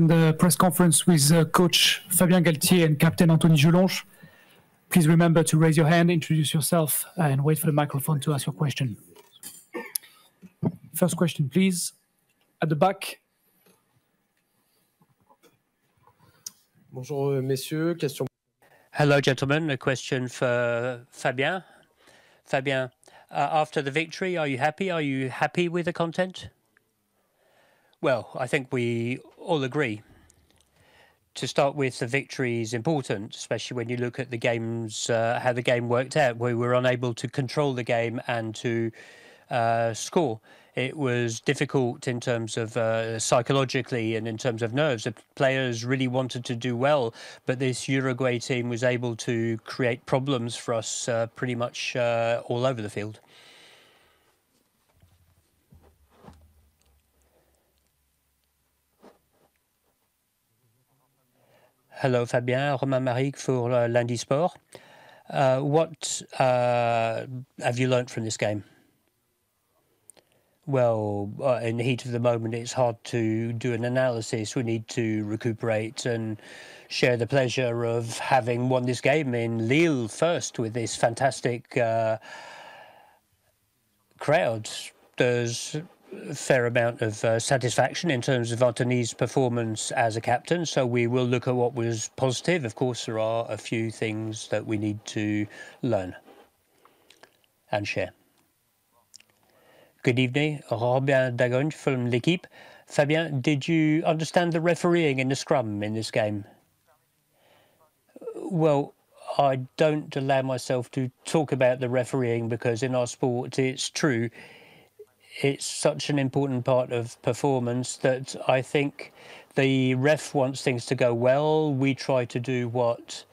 open the press conference with Coach Fabien Galtier and Captain Anthony Gelonche. Please remember to raise your hand, introduce yourself, and wait for the microphone to ask your question. First question, please. At the back. Bonjour, messieurs. Question. Hello, gentlemen. A question for Fabien. Fabien, after the victory, are you happy? Are you happy with the content? Well, I think we all agree. To start with, the victory is important, especially when you look at the games, how the game worked out. We were unable to control the game and to score. It was difficult in terms of psychologically and in terms of nerves. The players really wanted to do well, but this Uruguay team was able to create problems for us pretty much all over the field. Hello, Fabien. Romain Maric for Lundi Sport. What have you learnt from this game? Well, in the heat of the moment, it's hard to do an analysis. We need to recuperate and share the pleasure of having won this game in Lille first with this fantastic crowd. There's a fair amount of satisfaction in terms of Anthony's performance as a captain, so we will look at what was positive. Of course, there are a few things that we need to learn and share. Good evening, Robin Dagogne from L'Equipe. Fabien, did you understand the refereeing in the scrum in this game? Well, I don't allow myself to talk about the refereeing because in our sport, it's true. It's such an important part of performance that I think the ref wants things to go well. We try to do what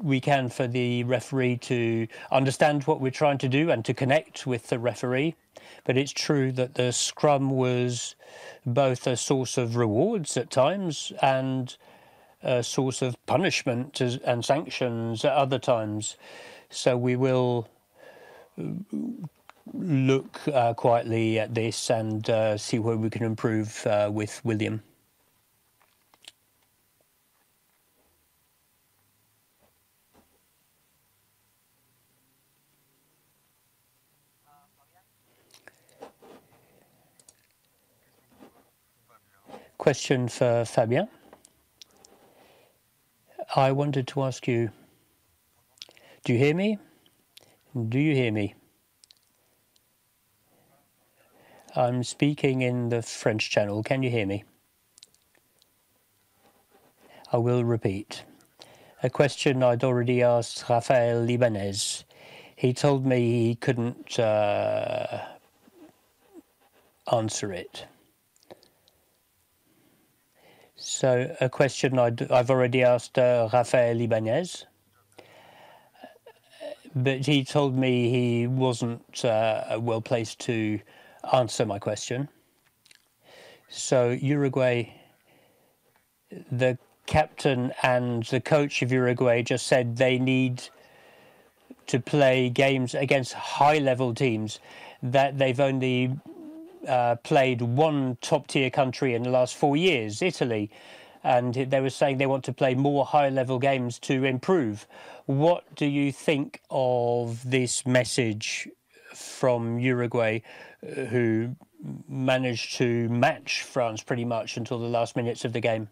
we can for the referee to understand what we're trying to do and to connect with the referee. But it's true that the scrum was both a source of rewards at times and a source of punishment and sanctions at other times. So we will look quietly at this and see where we can improve with William. Question for Fabien. I wanted to ask you, do you hear me? Do you hear me? I'm speaking in the French channel. Can you hear me? I will repeat. A question I'd already asked Rafael Ibanez. He told me he couldn't answer it. So a question I've already asked Rafael Ibanez, but he told me he wasn't well placed to answer my question. So Uruguay, the captain and the coach of Uruguay just said they need to play games against high-level teams, that they've only played one top-tier country in the last 4 years, Italy, and they were saying they want to play more high-level games to improve. What do you think of this message from Uruguay, who managed to match France pretty much until the last minutes of the game?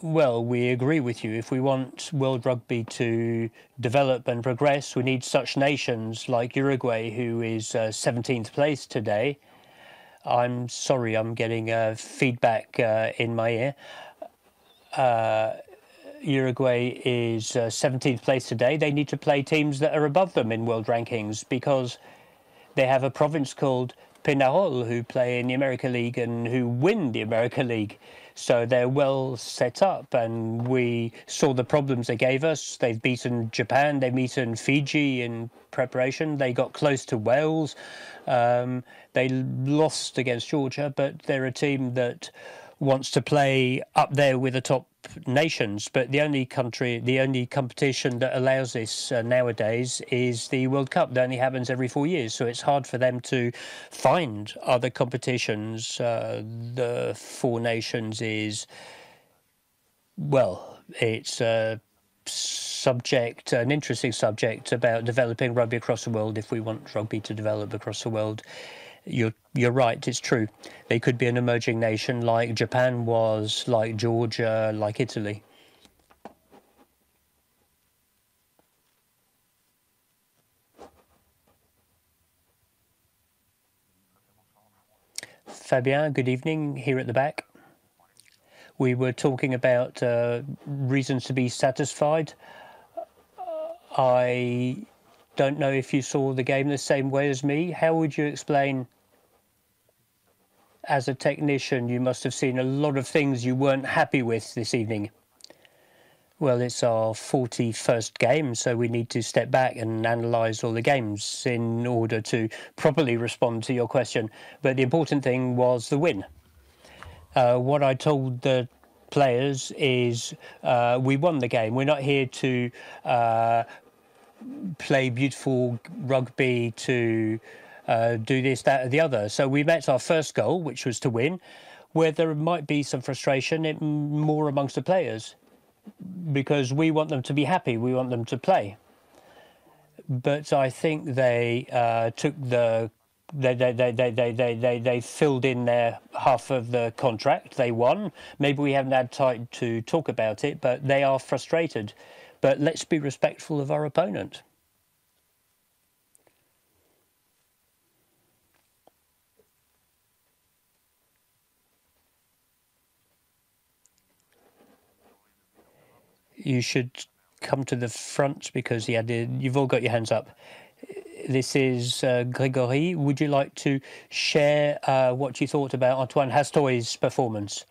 Well, we agree with you. If we want World Rugby to develop and progress, we need such nations like Uruguay, who is 17th place today. I'm sorry, I'm getting feedback in my ear. Uruguay is 17th place today. They need to play teams that are above them in world rankings because they have a province called Peñarol who play in the America League and who win the America League. So they're well set up, and we saw the problems they gave us. They've beaten Japan, they've beaten Fiji in preparation. They got close to Wales. They lost against Georgia, but they're a team that wants to play up there with the top nations, but the only competition that allows this nowadays is the World Cup that only happens every 4 years. So it's hard for them to find other competitions. The Four Nations is, well, it's a subject, an interesting subject about developing rugby across the world. If we want rugby to develop across the world, you're right, it's true. They could be an emerging nation like Japan was, like Georgia, like Italy. Fabien, good evening, here at the back. We were talking about reasons to be satisfied. I don't know if you saw the game the same way as me. How would you explain, as a technician, you must have seen a lot of things you weren't happy with this evening? Well, it's our 41st game, so we need to step back and analyse all the games in order to properly respond to your question. But the important thing was the win. What I told the players is we won the game. We're not here to play beautiful rugby to do this, that, or the other. So we met our first goal, which was to win, where there might be some frustration more amongst the players, because we want them to be happy. We want them to play. But I think they took the they filled in their half of the contract. They won. Maybe we haven't had time to talk about it, but they are frustrated. But let's be respectful of our opponent. You should come to the front because you've all got your hands up. This is Grégory. Would you like to share what you thought about Antoine Hastoy's performance?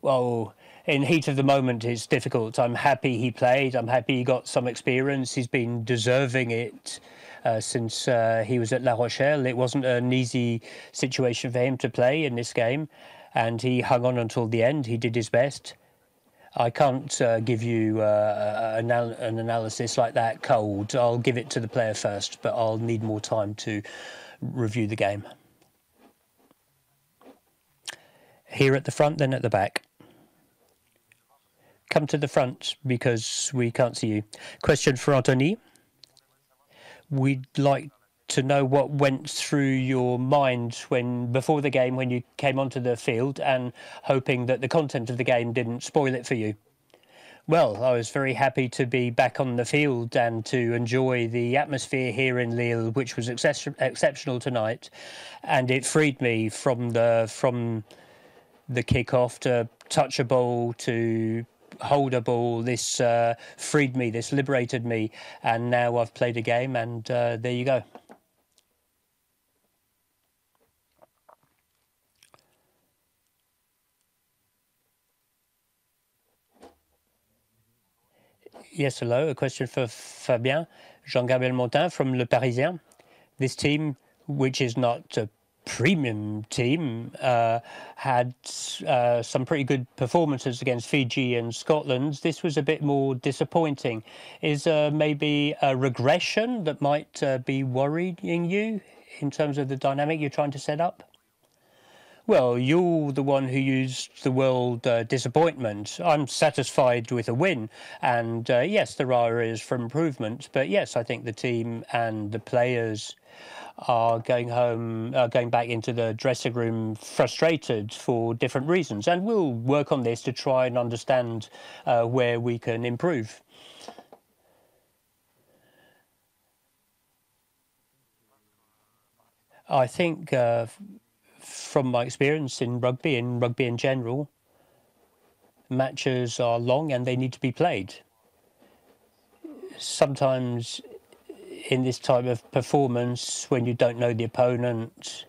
Well, in heat of the moment, it's difficult. I'm happy he played. I'm happy he got some experience. He's been deserving it since he was at La Rochelle. It wasn't an easy situation for him to play in this game, and he hung on until the end. He did his best. I can't give you an analysis like that cold. I'll give it to the player first, but I'll need more time to review the game. Here at the front, then at the back. Come to the front because we can't see you. Question for Anthony. We'd like to know what went through your mind before the game when you came onto the field, and hoping that the content of the game didn't spoil it for you. Well, I was very happy to be back on the field and to enjoy the atmosphere here in Lille, which was exceptional tonight, and it freed me from the kick-off to touch a ball, to hold a ball. This freed me, this liberated me, and now I've played a game, and there you go. Yes, hello. A question for Fabien. Jean-Gabriel Montin from Le Parisien. This team, which is not a premium team, had some pretty good performances against Fiji and Scotland. This was a bit more disappointing. Is maybe a regression that might be worrying you in terms of the dynamic you're trying to set up? Well, you're the one who used the word disappointment. I'm satisfied with a win. And yes, there are areas for improvement. But yes, I think the team and the players are going back into the dressing room frustrated for different reasons. And we'll work on this to try and understand where we can improve. I think from my experience in rugby in general, matches are long and they need to be played. Sometimes in this type of performance, when you don't know the opponent,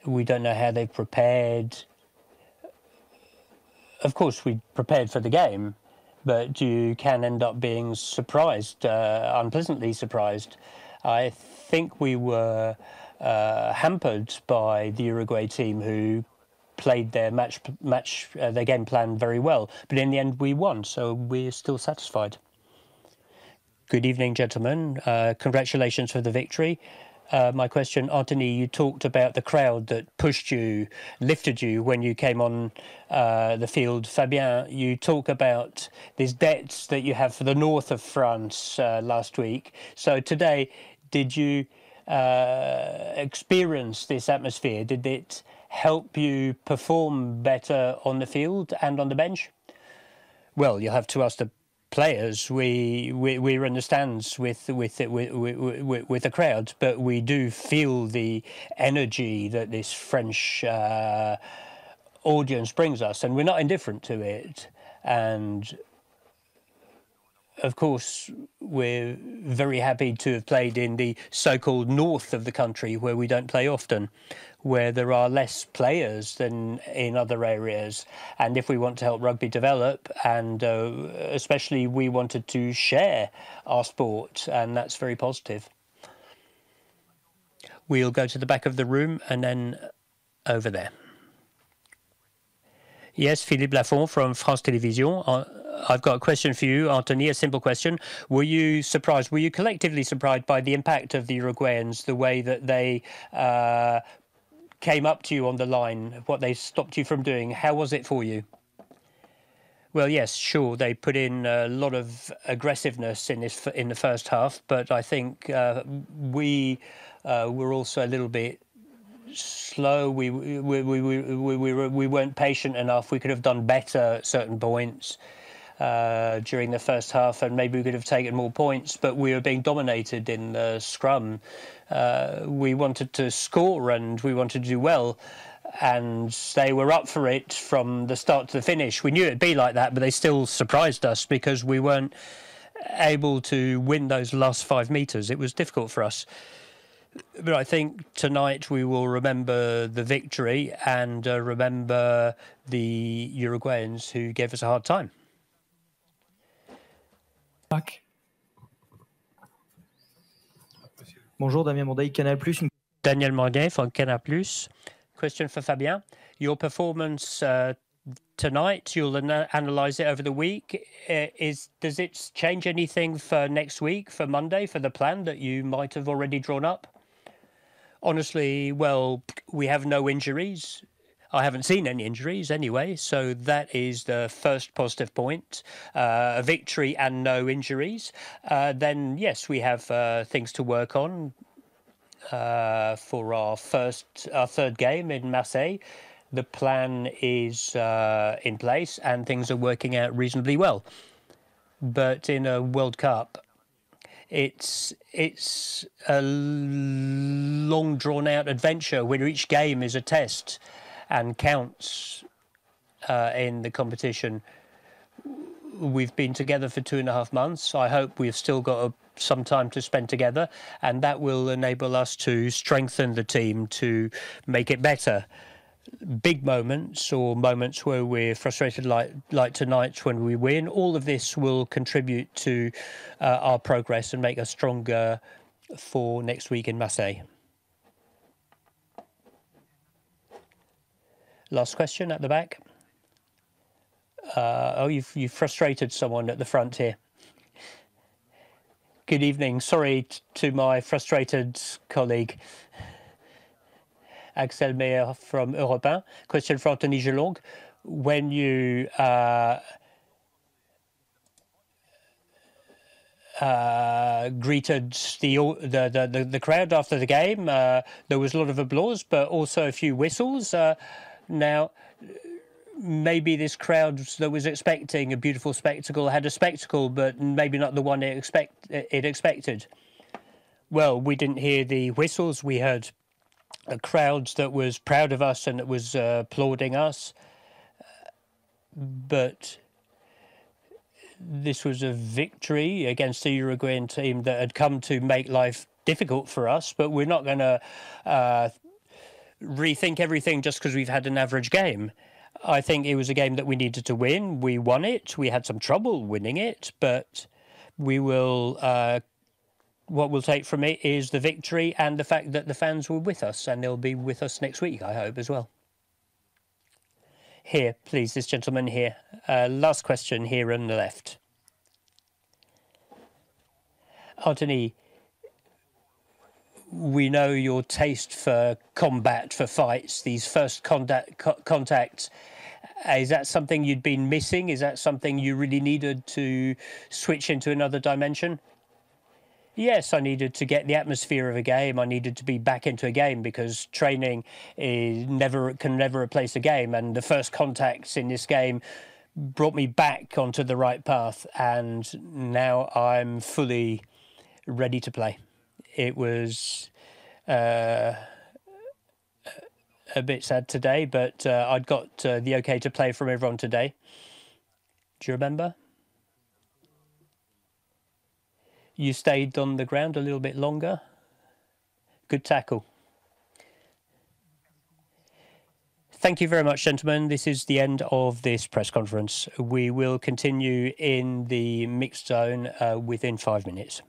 we don't know how they've prepared. Of course, we prepared for the game, but you can end up being surprised, unpleasantly surprised. I think we were hampered by the Uruguay team, who played their their game plan very well. But in the end, we won, so we're still satisfied. Good evening, gentlemen. Congratulations for the victory. My question, Anthony, you talked about the crowd that pushed you, lifted you when you came on the field. Fabien, you talk about these debts that you have for the north of France last week. So today, did you experience this atmosphere? Did it help you perform better on the field and on the bench? Well, you'll have to ask the players. We're in the stands with the crowd, but we do feel the energy that this French audience brings us, and we're not indifferent to it. And of course, we're very happy to have played in the so-called north of the country, where we don't play often, where there are less players than in other areas. And if we want to help rugby develop, and especially we wanted to share our sport, and that's very positive. We'll go to the back of the room and then over there. Yes, Philippe Lafont from France Télévisions. I've got a question for you, Anthony, a simple question. Were you surprised, were you collectively surprised by the impact of the Uruguayans, the way that they came up to you on the line, what they stopped you from doing? How was it for you? Well, yes, sure. They put in a lot of aggressiveness in the first half, but I think we were also a little bit slow. We weren't patient enough. We could have done better at certain points during the first half, and maybe we could have taken more points, but we were being dominated in the scrum. We wanted to score and we wanted to do well, and they were up for it from the start to the finish. We knew it'd be like that, but they still surprised us because we weren't able to win those last 5 meters. It was difficult for us. But I think tonight we will remember the victory and remember the Uruguayans who gave us a hard time. Bonjour, Damien Monday, Canal+. Daniel Monday from Canal+. Question for Fabien. Your performance tonight, you'll analyse it over the week. Does it change anything for next week, for Monday, for the plan that you might have already drawn up? Honestly, well, we have no injuries. I haven't seen any injuries anyway, so that is the first positive point. A victory and no injuries. Then, yes, we have things to work on for our third game in Marseille. The plan is in place and things are working out reasonably well. But in a World Cup, it's a long drawn-out adventure where each game is a test and counts in the competition. We've been together for 2.5 months. I hope we've still got some time to spend together, and that will enable us to strengthen the team to make it better. Big moments or moments where we're frustrated like tonight when we win, all of this will contribute to our progress and make us stronger for next week in Marseille. Last question at the back. Oh, you've frustrated someone at the front here. Good evening. Sorry to my frustrated colleague. Axel Meyer from Europe 1. Question for Anthony Gelong. When you greeted the crowd after the game, there was a lot of applause, but also a few whistles. Now, maybe this crowd that was expecting a beautiful spectacle had a spectacle, but maybe not the one it expected. Well, we didn't hear the whistles. We heard a crowd that was proud of us and that was applauding us. But this was a victory against the Uruguayan team that had come to make life difficult for us. But we're not going to rethink everything just because we've had an average game. I think it was a game that we needed to win. We won it. We had some trouble winning it, but we will. What we'll take from it is the victory and the fact that the fans were with us, and they'll be with us next week, I hope, as well. Here, please, this gentleman here. Last question here on the left. Anthony, we know your taste for combat, for fights, these first contacts. Is that something you'd been missing? Is that something you really needed to switch into another dimension? Yes, I needed to get the atmosphere of a game. I needed to be back into a game because training can never replace a game. And the first contacts in this game brought me back onto the right path. And now I'm fully ready to play. It was a bit sad today, but I'd got the okay to play from everyone today. Do you remember? You stayed on the ground a little bit longer. Good tackle. Thank you very much, gentlemen. This is the end of this press conference. We will continue in the mixed zone within 5 minutes.